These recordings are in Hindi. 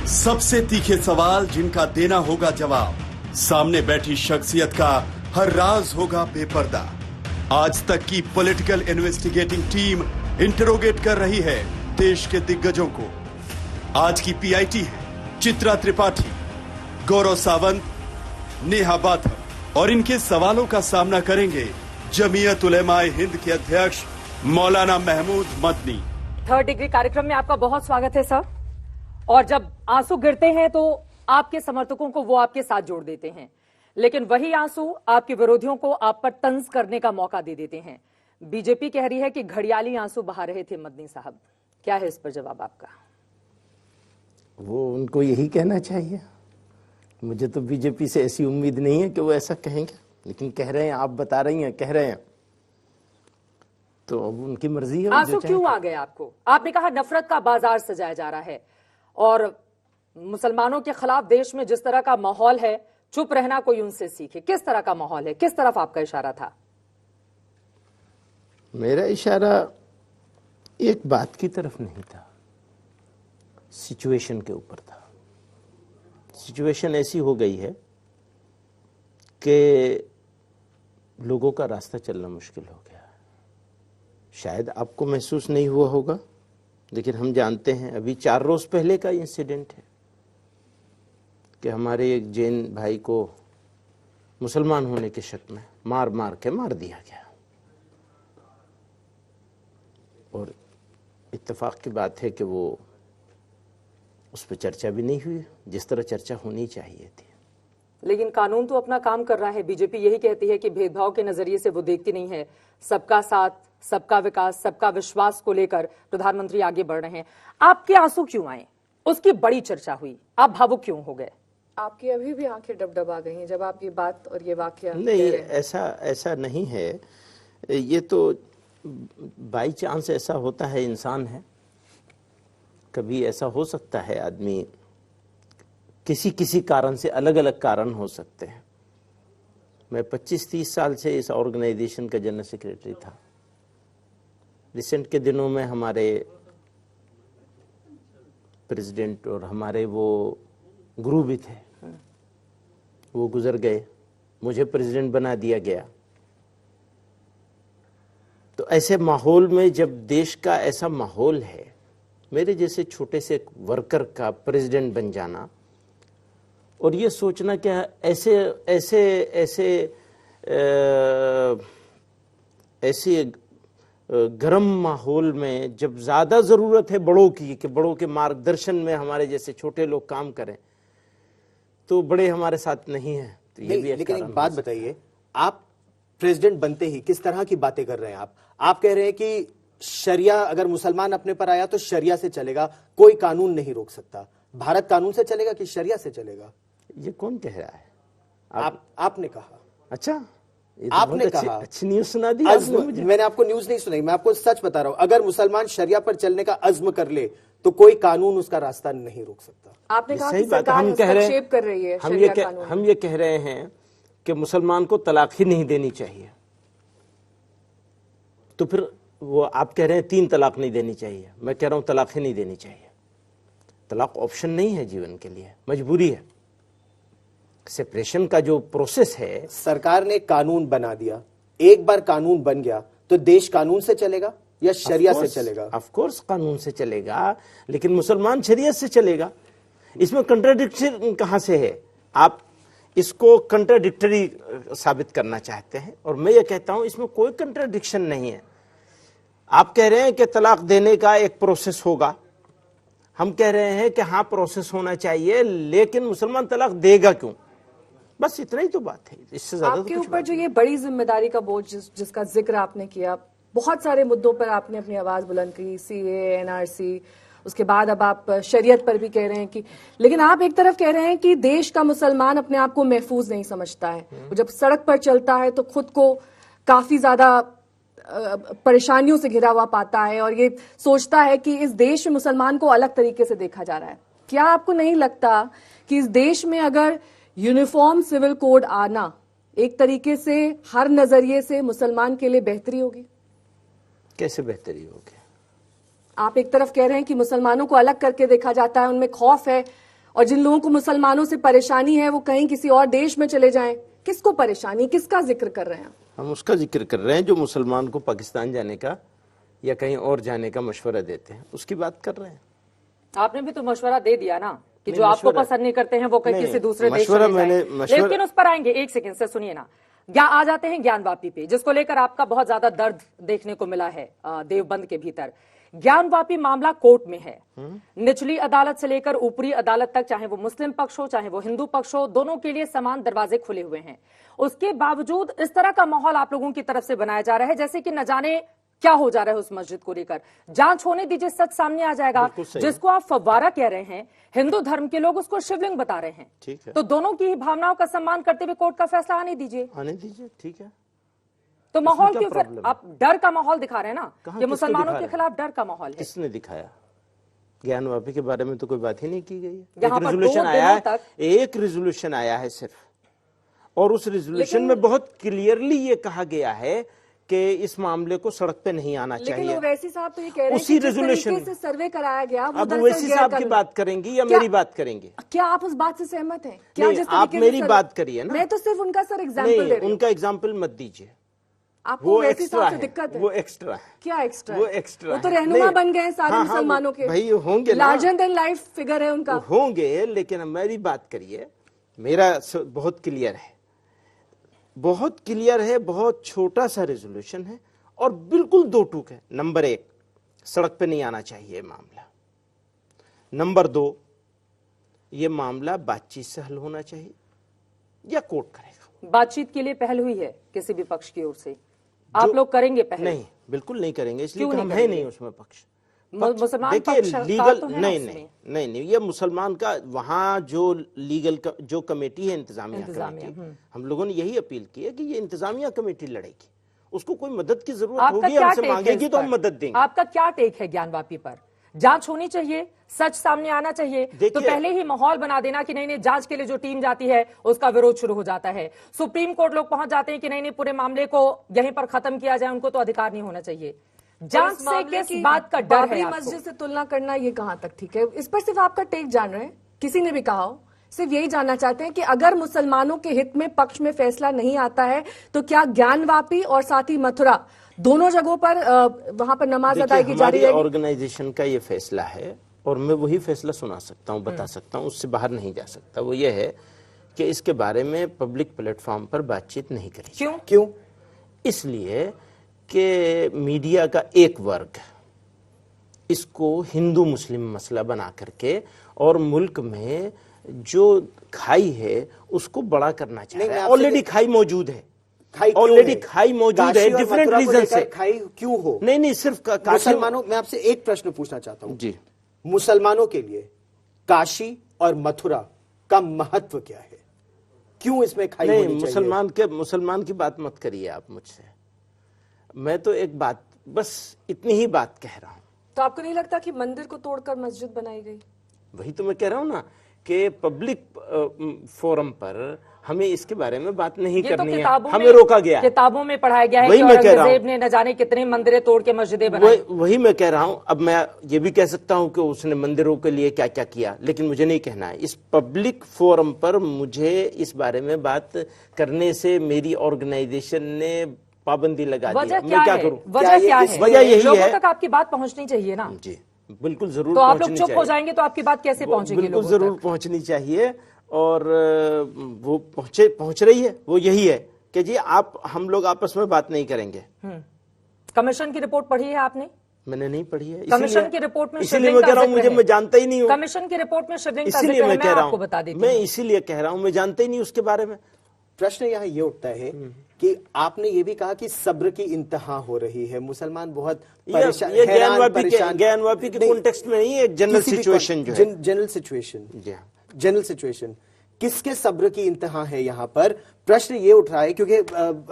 सबसे तीखे सवाल जिनका देना होगा जवाब। सामने बैठी शख्सियत का हर राज होगा बेपर्दा। आज तक की पॉलिटिकल इन्वेस्टिगेटिंग टीम इंटरोगेट कर रही है देश के दिग्गजों को। आज की पीआईटी है चित्रा त्रिपाठी, गौरव सावंत, नेहा बाथम और इनके सवालों का सामना करेंगे जमीयत उलेमाए हिंद के अध्यक्ष मौलाना महमूद मदनी। थर्ड डिग्री कार्यक्रम में आपका बहुत स्वागत है सर। और जब आंसू गिरते हैं तो आपके समर्थकों को वो आपके साथ जोड़ देते हैं, लेकिन वही आंसू आपके विरोधियों को आप पर तंज करने का मौका दे देते हैं। बीजेपी कह रही है कि घड़ियाली आंसू बहा रहे थे मदनी साहब, क्या है इस पर जवाब आपका? वो उनको यही कहना चाहिए। मुझे तो बीजेपी से ऐसी उम्मीद नहीं है कि वो ऐसा कहेंगे, लेकिन कह रहे हैं, आप बता रही हैं, कह रहे हैं, तो अब उनकी मर्जी है। आंसू क्यों आ गए आपको? आपने कहा नफरत का बाजार सजाया जा रहा है और मुसलमानों के खिलाफ देश में जिस तरह का माहौल है, चुप रहना कोई उनसे सीखे। किस तरह का माहौल है, किस तरफ आपका इशारा था? मेरा इशारा एक बात की तरफ नहीं था, सिचुएशन के ऊपर था। सिचुएशन ऐसी हो गई है कि लोगों का रास्ता चलना मुश्किल हो गया। शायद आपको महसूस नहीं हुआ होगा, लेकिन हम जानते हैं। अभी 4 रोज पहले का इंसिडेंट है कि हमारे एक जैन भाई को मुसलमान होने के शक में मार दिया गया। और इत्तेफाक की बात है कि वो उस पर चर्चा भी नहीं हुई जिस तरह चर्चा होनी चाहिए थी। लेकिन कानून तो अपना काम कर रहा है। बीजेपी यही कहती है कि भेदभाव के नजरिए से वो देखती नहीं है। सबका साथ, सबका विकास, सबका विश्वास को लेकर प्रधानमंत्री आगे बढ़ रहे हैं। आपके आंसू क्यों आए? उसकी बड़ी चर्चा हुई, आप भावुक क्यों हो गए? आपकी अभी भी आंखें डबडबा गई हैं जब आप ये बात और ये वाकया नहीं, ऐसा नहीं है। ये तो बाई चांस ऐसा होता है, इंसान है, कभी ऐसा हो सकता है। आदमी किसी कारण से, अलग अलग कारण हो सकते हैं। मैं 25-30 साल से इस ऑर्गेनाइजेशन का जनरल सेक्रेटरी था। रिसेंट के दिनों में हमारे प्रेसिडेंट और हमारे वो गुरु भी थे, वो गुजर गए, मुझे प्रेसिडेंट बना दिया गया। तो ऐसे माहौल में, जब देश का ऐसा माहौल है, मेरे जैसे छोटे से वर्कर का प्रेसिडेंट बन जाना और ये सोचना क्या ऐसे गर्म माहौल में, जब ज्यादा जरूरत है बड़ों की, कि बड़ों के मार्गदर्शन में हमारे जैसे छोटे लोग काम करें, तो बड़े हमारे साथ नहीं है। तो ये भी लेकिन एक बात बताइए, आप प्रेसिडेंट बनते ही किस तरह की बातें कर रहे हैं? आप कह रहे हैं कि शरिया, अगर मुसलमान अपने पर आया तो शरिया से चलेगा, कोई कानून नहीं रोक सकता। भारत कानून से चलेगा कि शरिया से चलेगा? ये कौन कह रहा है? आपने कहा। अच्छा, आपने कहा। अच्छी न्यूज सुना दी आपने। मैंने आपको न्यूज नहीं सुनाई, मैं आपको सच बता रहा हूं। अगर मुसलमान शरिया पर चलने का अज़्म कर ले तो कोई कानून उसका रास्ता नहीं रोक सकता। आपने कहा कि सरकार हस्तक्षेप कर रही है। हम ये कह रहे हैं कि मुसलमान को तलाक ही नहीं देनी चाहिए, तो फिर वो आप कह रहे हैं 3 तलाक नहीं देनी चाहिए, मैं कह रहा हूं तलाक ही नहीं देनी चाहिए। तलाक ऑप्शन नहीं है जीवन के लिए, मजबूरी है। सेपरेशन का जो प्रोसेस है, सरकार ने कानून बना दिया, एक बार कानून बन गया तो देश कानून से चलेगा या शरिया से चलेगा? ऑफ कोर्स कानून से चलेगा, लेकिन मुसलमान शरीयत से चलेगा। इसमें कंट्राडिक्शन कहां से है? आप इसको कंट्राडिक्टरी साबित करना चाहते हैं, और मैं ये कहता हूं इसमें कोई कंट्राडिक्शन नहीं है। आप कह रहे हैं कि तलाक देने का एक प्रोसेस होगा, हम कह रहे हैं कि हाँ प्रोसेस होना चाहिए, लेकिन मुसलमान तलाक देगा क्यों? बस इतना ही तो बात है, इससे ज्यादा आपके ऊपर जो ये बड़ी जिम्मेदारी का बोझ जिसका जिक्र आपने किया, बहुत सारे मुद्दों पर आपने अपनी आवाज बुलंद की, सीए, एनआरसी, उसके बाद अब आप शरीयत पर भी कह रहे हैं कि, लेकिन आप एक तरफ कह रहे हैं कि देश का मुसलमान अपने आप को महफूज नहीं समझता है। जब सड़क पर चलता है तो खुद को काफी ज्यादा परेशानियों से घिरा हुआ पाता है और ये सोचता है कि इस देश में मुसलमान को अलग तरीके से देखा जा रहा है। क्या आपको नहीं लगता कि इस देश में अगर यूनिफॉर्म सिविल कोड आना एक तरीके से हर नजरिए से मुसलमान के लिए बेहतरी होगी? कैसे बेहतरी होगी? आप एक तरफ कह रहे हैं कि मुसलमानों को अलग करके देखा जाता है, उनमें खौफ है, और जिन लोगों को मुसलमानों से परेशानी है वो कहीं किसी और देश में चले जाएं। किसको परेशानी, किसका जिक्र कर रहे हैं? हम उसका जिक्र कर रहे हैं जो मुसलमान को पाकिस्तान जाने का या कहीं और जाने का मशवरा देते हैं, उसकी बात कर रहे हैं। आपने भी तो मशवरा दे दिया ना कि जो आपको पसंद नहीं करते हैं वो कहीं किसी दूसरे देश मशवरा में जाएं। लेकिन उस पर आएंगे, एक सेकंड से सुनिए ना। आ जाते हैं ज्ञानवापी पे, जिसको लेकर आपका बहुत ज्यादा दर्द देखने को मिला है देवबंद के भीतर। ज्ञानवापी मामला कोर्ट में है, निचली अदालत से लेकर ऊपरी अदालत तक, चाहे वो मुस्लिम पक्ष हो चाहे वो हिंदू पक्ष हो, दोनों के लिए समान दरवाजे खुले हुए हैं। उसके बावजूद इस तरह का माहौल आप लोगों की तरफ से बनाया जा रहा है जैसे कि न जाने क्या हो जा रहा है उस मस्जिद को लेकर। जांच होने दीजिए, सच सामने आ जाएगा। जिसको आप फव्वारा कह रहे हैं, हिंदू धर्म के लोग उसको शिवलिंग बता रहे हैं। ठीक है, तो दोनों की भावनाओं का सम्मान करते हुए कोर्ट का फैसला आने दीजिए। ठीक है। तो माहौल क्यों फिर आप डर का माहौल दिखा रहे हैं ना कि मुसलमानों के दिखा खिलाफ डर का माहौल है? किसने दिखाया? ज्ञानवापी के बारे में तो कोई बात ही नहीं की गई है। यहाँ एक पर रेजोल्यूशन 2 आया दिनों है, तक एक रेजोल्यूशन आया है सिर्फ, और उस रेजोल्यूशन में बहुत क्लियरली ये कहा गया है कि इस मामले को सड़क पे नहीं आना लेकिन चाहिए। ओवैसी साहब तो ये कह रहे हैं उसी कि जिस रेजोल्यूशन तरीके से सर्वे कराया गया वो अब दरअसल ओवैसी साहब की गैरकानूनी। बात करेंगे या क्या- मेरी बात करेंगे? क्या आप उस बात से सहमत हैं? क्या नहीं, जिस आप तरीके से मेरी सर्वे- बात करिए ना। मैं तो सिर्फ उनका सर एग्जाम्पल दे नहीं, रही हूँ। उनका एग्जाम्पल मत दीजिए, आपको वो ओवैसी एक्स्ट्रा साहब से है, दिक्कत है? वो एक्स्ट्रा है। क्या एक्स्ट्रा? वो एक्स्ट्रा वो तो है। रहनुमा नहीं, बन गए हैं सारे हाँ, मुसलमानों के। भाई होंगे ना, लार्जर देन लाइफ फिगर है उनका। होंगे, लेकिन मेरी बात करिए। मेरा बहुत क्लियर है, बहुत क्लियर है, बहुत छोटा सा रेजोल्यूशन है और बिल्कुल 2 टूक है। नंबर 1, सड़क पे नहीं आना चाहिए मामला। नंबर 2, ये मामला बातचीत से हल होना चाहिए या कोर्ट करेगा। बातचीत के लिए पहल हुई है किसी भी पक्ष की ओर से? आप लोग करेंगे पहल? नहीं, बिल्कुल नहीं करेंगे, इसलिए क्यों कि नहीं हम है करेंगे? नहीं उसमें पक्ष। मुसलमान देखिए, पक्षकार लीगल तो है ना नहीं उसमें। नहीं नहीं नहीं, ये मुसलमान का वहां जो लीगल जो कमेटी है, इंतजामिया इंतजामिया, कमेटी, हम लोगों ने यही अपील की है कि ये इंतजामिया कमेटी लड़ेगी। उसको कोई मदद की जरूरत आपका होगी, क्या हमसे टेक है मांगेगी इस तो पर? हम मदद देंगे। आपका क्या टेक है ज्ञानवापी पर? जांच होनी चाहिए, सच सामने आना चाहिए। तो पहले ही माहौल बना देना कि नहीं नहीं, जांच के लिए जो टीम जाती है उसका विरोध शुरू हो जाता है। सुप्रीम कोर्ट लोग पहुंच जाते हैं कि नहीं नहीं, पूरे मामले को यहीं पर खत्म किया जाए, उनको तो अधिकार नहीं होना चाहिए। जांच से किस बात का डर है आपको? मस्जिद से तुलना करना ये कहाँ तक ठीक है? इस पर सिर्फ आपका टेक जान रहे हैं, किसी ने भी कहा हो, सिर्फ यही जानना चाहते हैं कि अगर मुसलमानों के हित में पक्ष में फैसला नहीं आता है तो क्या ज्ञानवापी और साथ ही मथुरा दोनों जगहों पर वहां पर नमाज अदायगी जारी रहेगी? ऑर्गेनाइजेशन का ये फैसला है और मैं वही फैसला सुना सकता हूँ, बता सकता हूँ, उससे बाहर नहीं जा सकता। वो ये है कि इसके बारे में पब्लिक प्लेटफॉर्म पर बातचीत नहीं करी। क्यों? इसलिए कि मीडिया का एक वर्ग इसको हिंदू मुस्लिम मसला बना करके और मुल्क में जो खाई है उसको बड़ा करना चाह रहा है। ऑलरेडी खाई मौजूद है, ऑलरेडी खाई मौजूद है, डिफरेंट रीजन से। खाई क्यों हो? नहीं, सिर्फ मुसलमानों, मैं आपसे एक प्रश्न पूछना चाहता हूं जी, मुसलमानों के लिए काशी और मथुरा का महत्व क्या है? क्यों इसमें खाई नहीं, होनी चाहिए? मुसलमान की बात मत करिए आप मुझसे। मैं तो एक बात, बस इतनी ही बात कह रहा हूं। तो आपको नहीं लगता कि मंदिर को तोड़कर मस्जिद बनाई गई? वही तो मैं कह रहा हूं ना कि पब्लिक फोरम पर हमें इसके बारे में बात नहीं ये तो करनी है, किताबों हमें में, रोका गया। किताबों में पढ़ाया गया है वही कि मैं कह रहा हूं। औरंगजेब ने न जाने कितने मंदिरें तोड़ के मस्जिदें बनाई। वही मैं कह रहा हूं। अब मैं ये भी कह सकता हूं कि उसने मंदिरों के लिए क्या क्या किया, लेकिन मुझे नहीं कहना है। इस पब्लिक फोरम पर मुझे इस बारे में बात करने से मेरी ऑर्गेनाइजेशन ने पाबंदी लगा दी। वजह मैं क्या करूं? वजह क्या है? वजह यही लोगों है, तक आपकी बात पहुंचनी चाहिए ना। जी बिल्कुल जरूर। तो आप लोग पहुंचनी चुप हो चाहिए। जाएंगे तो आपकी बात कैसे पहुंचेगी बिल्कुल लोगों जरूर तक? पहुंचनी चाहिए और वो पहुंच रही है। वो यही है कि जी आप, हम लोग आपस में बात नहीं करेंगे। कमीशन की रिपोर्ट पढ़ी है आपने? मैंने नहीं पढ़ी है। कमीशन की रिपोर्ट में इसीलिए शिवलिंग मैं का कह रहा हूं, जिक्र मुझे है। मैं जानता ही नहीं हूं। कमीशन की रिपोर्ट में शिवलिंग का इसीलिए जिक्र है, मैं कह रहा आपको हूं, बता देती मैं हूं। इसीलिए कह रहा हूं, मैं जानता ही नहीं उसके बारे में। प्रश्न यहाँ ये उठता है कि आपने ये भी कहा कि सब्र की इंतहा हो रही है, मुसलमान बहुत परेशान, ये परेशान। ज्ञानवापी के कॉन्टेक्स्ट में नहीं है, जनरल सिचुएशन जो है। जनरल सिचुएशन, जी हाँ। General situation. किसके सब्र की इंतहा है यहाँ पर? प्रश्न ये उठ रहा है क्योंकि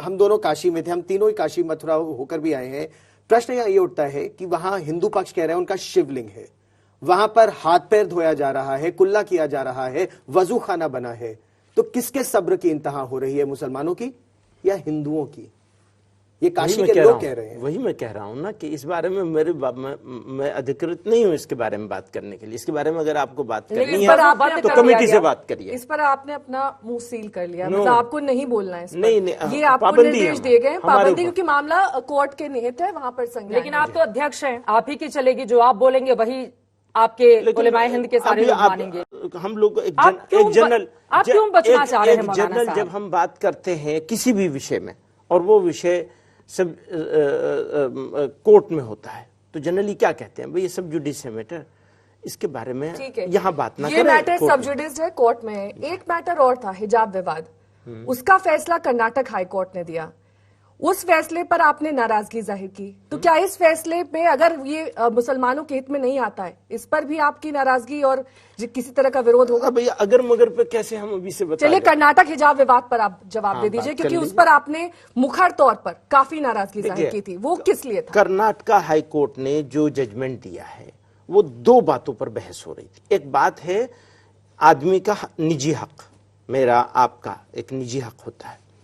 हम दोनों काशी में थे, हम तीनों ही काशी मथुरा होकर भी आए हैं। प्रश्न यहाँ ये उठता है कि वहां हिंदू पक्ष कह रहे हैं उनका शिवलिंग है, वहां पर हाथ पैर धोया जा रहा है, कुल्ला किया जा रहा है, वजू खाना बना है। तो किसके सब्र की इंतहा हो रही है, मुसलमानों की या हिंदुओं की? ये काशी के लोग कह रहे हैं। वही मैं कह रहा हूं ना कि इस बारे में मैं अधिकृत नहीं हूं इसके बारे में बात करने के लिए। इसके बारे में अगर आपको बात करनी है तो कमेटी से बात करिए। इस पर आपने अपना मुंह सील कर लिया, मतलब आपको नहीं बोलना है इस पर। नहीं, ये आपको निर्देश दिए गए पाबंदी, क्योंकि मामला कोर्ट के निहित है, वहां पर संज्ञान। लेकिन आप तो अध्यक्ष हैं, आप ही की चलेगी, जो आप बोलेंगे वही आपके उलेमाए हिंद के सारे लोग मानेंगे। हम लोग एक जनरल, आप क्यों बचना चाह रहे हैं मौलाना साहब? जब हम बात करते हैं किसी भी विषय में और वो विषय सब कोर्ट में होता है, तो जनरली क्या कहते हैं, भाई ये सब जुडिस मैटर, इसके बारे में यहाँ बात ना करें। ये मैटर सब जुडिस है, कोर्ट में है। एक मैटर और था, हिजाब विवाद, उसका फैसला कर्नाटक हाई कोर्ट ने दिया। उस फैसले पर आपने नाराजगी जाहिर की, तो क्या इस फैसले में, अगर ये मुसलमानों के हित में नहीं आता है, इस पर भी आपकी नाराजगी और किसी तरह का विरोध होगा? भैया अगर मगर पे कैसे हम अभी से बता? चलिए कर्नाटक हिजाब विवाद पर आप जवाब दे दीजिए, क्योंकि उस पर आपने मुखर तौर पर काफी नाराजगी जाहिर की थी। वो किस लिए था? कर्नाटक हाई कोर्ट ने जो जजमेंट दिया है वो दो बातों पर बहस हो रही थी। एक बात है आदमी का निजी हक, मेरा आपका एक निजी हक होता है,